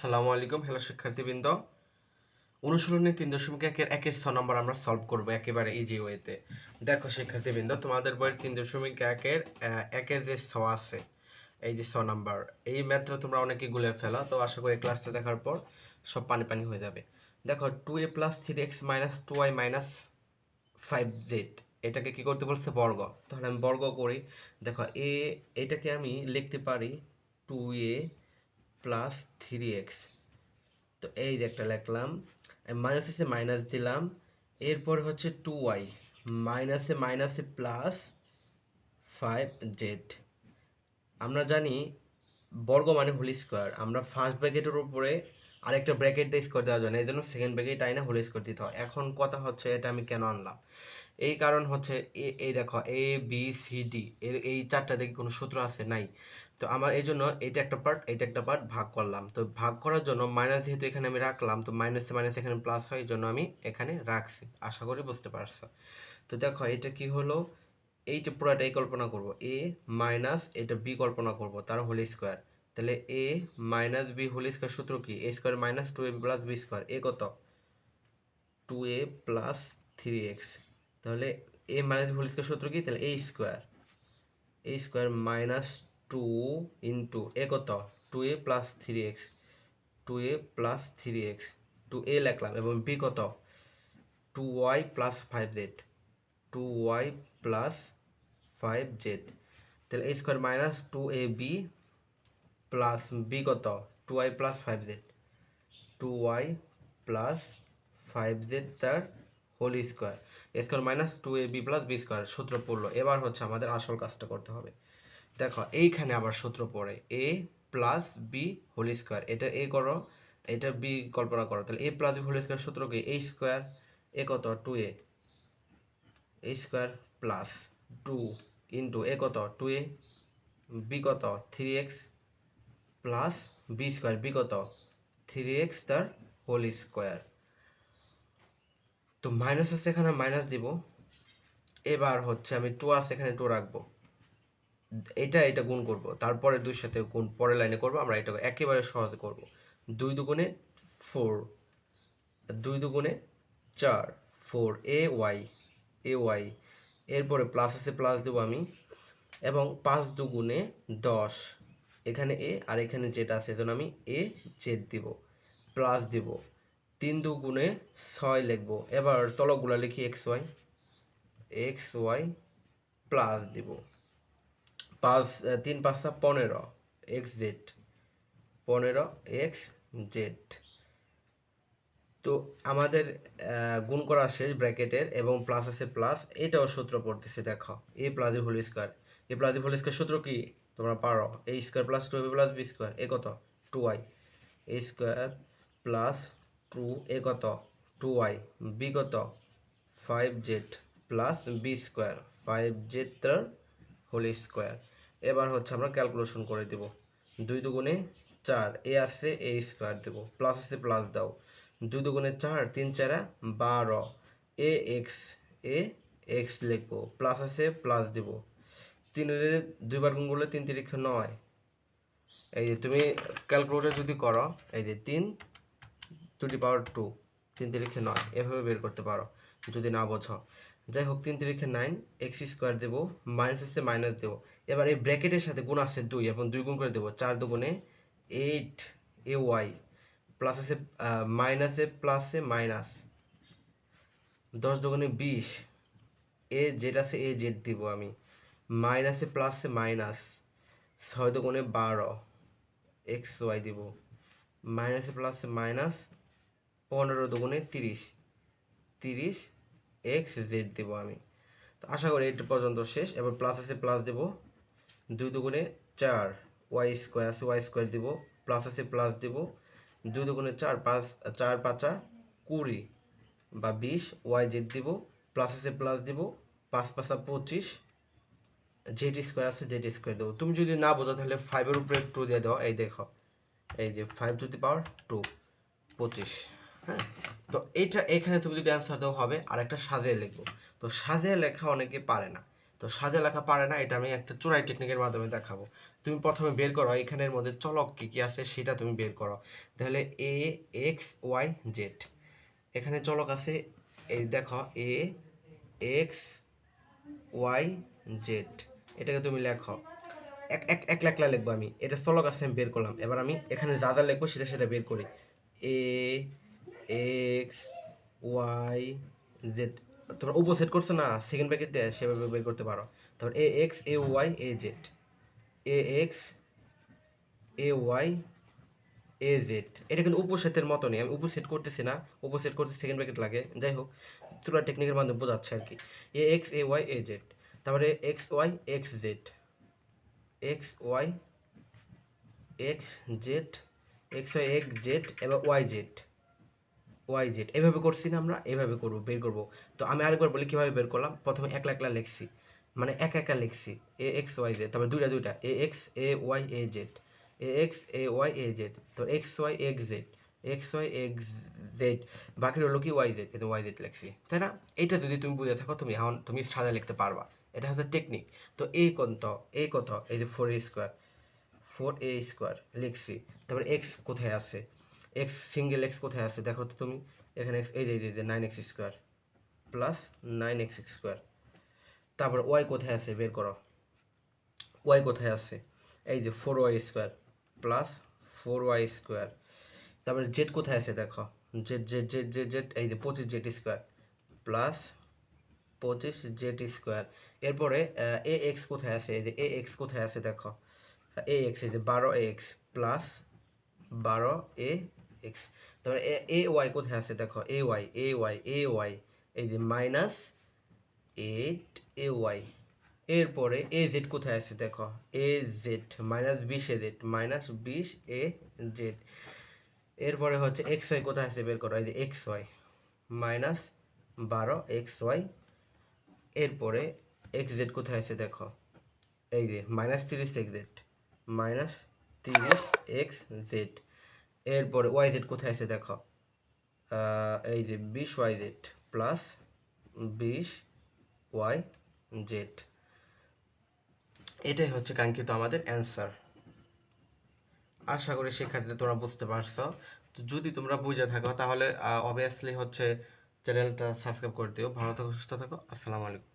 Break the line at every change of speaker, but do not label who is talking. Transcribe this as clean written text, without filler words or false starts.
আসসালামু আলাইকুম। হ্যালো শিক্ষার্থীবৃন্দ, অনুশীলনী 3.1-এর 6 নম্বর আমরা সলভ করব একেবারে ইজি ওয়েতে। দেখো শিক্ষার্থীবৃন্দ, তোমাদের বইয়ের 3.1-এর একের যে ছ আছে, এই যে 6 নাম্বার, এই ম্যাথটা তোমরা অনেকে গুলে ফেলো, তো আশা করি ক্লাসটা দেখার পর সব পানি পানি হয়ে যাবে। দেখো 2a + 3x - 2y - 5z, এটাকে কি করতে বলছে? বর্গ। তাহলে আমি বর্গ করি। দেখো এটাকে আমি লিখতে পারি 2a + 3x। তো এই যে একটা লিখলাম, মাইনাস এসে মাইনাস দিলাম, এরপর হচ্ছে 2y, মাইনাসে মাইনাসে প্লাস 5z। আমরা জানি বর্গ মানে হোল স্কোয়ার, আমরা ফার্স্ট ব্র্যাকেটের উপরে আরেকটা ব্র্যাকেট দিয়ে স্কোয়ার দেওয়া যায় না, এই জন্য সেকেন্ড ব্র্যাকেট আইনা হোল স্কোয়ার দিতে হয়। এখন কথা হচ্ছে এটা আমি কেন আনলাম, এই কারণ হচ্ছে এই দেখো ABCD এর এই চারটা দেখে কোনো সূত্র আছে নাই, তো আমার এই জন্য এটা একটা পার্ট এটা একটা পার্ট ভাগ করলাম। তো ভাগ করার জন্য মাইনাস যেহেতু এখানে আমি রাখলাম, তো মাইনাসে মাইনাস এখানে প্লাস হয়, এই জন্য আমি এখানে রাখছি। আশা করি বুঝতে পারছো। তো দেখো এটা কি হলো, এইটা পুরোটাই কল্পনা করব, a মাইনাস এটা b কল্পনা করব, তার হোল স্কোয়ার। তাহলে a - b হোল স্কোয়ার সূত্র কি? a square minus 2ab plus b square. A কত? 2a plus 3x। তাহলে a minus b whole square সূত্র কি? তাহলে a square minus 2 into a কত? 2a plus 3x, 2a plus 3x, 2a লিখলাম, এবং b কত? 2y plus 5z, 2y plus 5z। তাহলে a square minus 2ab plus b কত? 2y plus 5z, 2y plus 5z তার whole square. a square minus 2ab plus b square সূত্র পড়লো। এবার হচ্ছে আমাদের আসল কাজটা করতে হবে। দেখো এইখানে আবার সূত্র পড়ে a plus b whole square, এটা a করো, এটা b কল্পনা করো। তাহলে a plus b whole square সূত্র কি? a স্কোয়ার, এ কত? 2a, a square plus 2 into a কত? 2a, b কত? 3x plus b square, b কত? 3x তার হোল স্কোয়ার। তো মাইনাস আছে এখানে মাইনাস দিব। এবার হচ্ছে আমি 2 আছে এখানে 2 রাখবো, এটা গুণ করব, তারপরে দুইয়ের সাথে গুণ পরের লাইনে করব। আমরা এটা একেবারে সহজে করব। 2 দুগুণে 4, 2 দুগুণে 4, 4 ay, এরপরে প্লাস আছে প্লাস দেবো আমি, এবং 5 দুগুণে 10, এখানে এ আর এখানে যেটা আছে এজন্য আমি এ জেড দিব, প্লাস দিব। 3 দুগুণে 6 লিখবো। এবার তলগুলা লিখি এক্স ওয়াই প্লাস দিব, 3 5 15 এক্স জেড, 15 এক্স জেড। তো আমাদের গুণ করা শেষ ব্র্যাকেটের, এবং প্লাস আছে প্লাস, এটাও সূত্র পড়তেছে। দেখো a plus b whole square, a plus b whole square সূত্র কি তোমরা পারো? A square plus 2ab plus b square, a কত? 2y, এ স্কোয়ার প্লাস 2 এ কত? 2y, বি কত? 5z plus b square, 5z তার হোল স্কোয়ার। এবার হচ্ছে আমরা ক্যালকুলেশন করে দেব। 2 দুগুণে 4, এ আছে এ স্কোয়ার দেবো, প্লাস আছে প্লাস দাও। 2 দুগুণে 4, 3 4 12, এ এক্স লিখবো, প্লাস আছে প্লাস দিব। 3-এর 2 বার গুণ করলে 3 3 9। এই যে তুমি ক্যালকুলেটর যদি করো, এই যে 3 টু দি পাওয়ার 2, 3 3 9, এভাবে বের করতে পারো যদি না বোঝো। যাই হোক, 3 3 9, এক্স স্কোয়ার দেবো, মাইনাস আছে মাইনাস দেবো। এবার এই ব্র্যাকেটের সাথে গুণ আছে 2, এবং 2 গুণ করে দেবো। 4 দুগুণে 8 এ ওয়াই, প্লাস আছে মাইনাসে প্লাসে মাইনাস, 10 দুগুণে 20, এ জেড আছে এ জেড দিব আমি, মাইনাসে প্লাসে মাইনাস, 6 দুগুণে 12 এক্স ওয়াই দিব, মাইনাসে প্লাসে মাইনাস, 15 দুগুণে 30 এক্স জেড দেবো আমি। তো আশা করি এটা পর্যন্ত শেষ। এবার প্লাস আছে প্লাস দেবো, 2 দুগুণে 4 ওয়াই স্কোয়ার আছে ওয়াই স্কোয়ার দিব, প্লাস আছে প্লাস দেবো। 2 দুগুণে 4, 4 5 20 বা 20, ওয়াই জেড দিব, প্লাস আছে প্লাস দিব, 5 5 25, জেড স্কোয়ার আছে জেড স্কোয়ার দেবো। তুমি যদি না বোঝো তাহলে 5-এর উপরে 2 দিয়ে দাও। এই দেখো, এই যে 5 টু দি পাওয়ার 2, 25। হ্যাঁ, তো এইটা এখানে তুমি যদি অ্যান্সার দাও হবে। আর একটা সাজিয়ে লিখবো, তো সাজিয়ে লেখা অনেকে পারে না, তো তো সাজা লেখা পারে না, এটা আমি একটা চোরাই টেকনিকের মাধ্যমে দেখাবো। তুমি প্রথমে বের করো এখানের মধ্যে চলক কী কী আছে সেটা তুমি বের করো। তাহলে এ এক্স ওয়াই জেড, এখানে চলক আছে এই দেখো এ এক্স ওয়াই জেড, এটাকে তুমি লেখো। এক লাখলা লিখবো আমি, এটা চলক আছে আমি বের করলাম। এবার আমি এখানে যা যা লিখবো সেটা বের করি। এ এক্স ওয়াই জেড, তোমরা উপসেট করছো না সেকেন্ড ব্র্যাকেট দিয়ে, সেভাবে বের করতে পারো। তারপর a x a y a z, a x a y a z. এটা কিন্তু উপসেটের মতো নেই, আমি উপসেট করতেছি না, উপসেট করতে সেকেন্ড ব্র্যাকেট লাগে। যাই হোক, তোরা টেকনিকের মাধ্যমে বোঝাচ্ছে আর কি। A x a y a z, তারপরে x y x z, x y x z, x y x z, এবার ওয়াই জেড, ওয়াই জেড। এভাবে করছি না আমরা, এভাবে করবো, বের করবো। তো আমি আরেকবার বলি কীভাবে বের করলাম। প্রথমে একলা একলা লিখছি, মানে একা লিখছি এ এক্স ওয়াই জেড, তারপর দুইটা a x a y a z, a x a y a z, তো x y x z, x y x z, বাকি হলো কি ওয়াই জেড, কিন্তু ওয়াই জেড লিখছি, তাই না? এইটা যদি তুমি বুঝে থাকো তুমি এখন তুমি সাজা লিখতে পারবা, এটা হচ্ছে টেকনিক। তো এই কত এই যে 4a স্কোয়ার, 4a স্কোয়ার লিখছি। তারপরে এক্স কোথায় আছে, এক্স সিঙ্গেল এক্স কোথায় আছে দেখো তো তুমি, এখানে এক্স এই যে 9x square plus 9x square. তারপর ওয়াই কোথায় আছে বের করো, ওয়াই কোথায় আছে, এই যে 4y square plus 4y square. তারপরে জেড কোথায় আছে দেখো, Z Z Z Z Z এই যে 25z square plus 25z square. এরপরে এ এক্স কোথায় আছে, এই যে এ এক্স কোথায় আছে দেখো, এ এক্স এই যে 12x প্লাস 12a এক্স। তারপরে এ ওয়াই কোথায় আছে দেখো, এ ওয়াই এই যে -8 এরপরে এ জেড কোথায় আছে দেখো, এ জেড -20 এরপরে হচ্ছে এক্স ওয়াই কোথায় আছে বের করো, এই যে এক্স ওয়াই -12xy। এরপরে এক্স জেড কোথায় আছে দেখো, এই যে -30xz -30xz। এরপরে ওয়াই জেড কোথায় আছে দেখো, এই যে 20yz প্লাস 20yz। এটাই হচ্ছে কাঙ্ক্ষিত আমাদের অ্যান্সার। আশা করি শিক্ষার্থীরা তোমরা বুঝতে পারছো। তো যদি তোমরা বুঝে থাকো তাহলে অবভিয়াসলি হচ্ছে চ্যানেলটা সাবস্ক্রাইব করে দিও। ভালো থাকো, সুস্থ থাকো, আসসালামু আলাইকুম।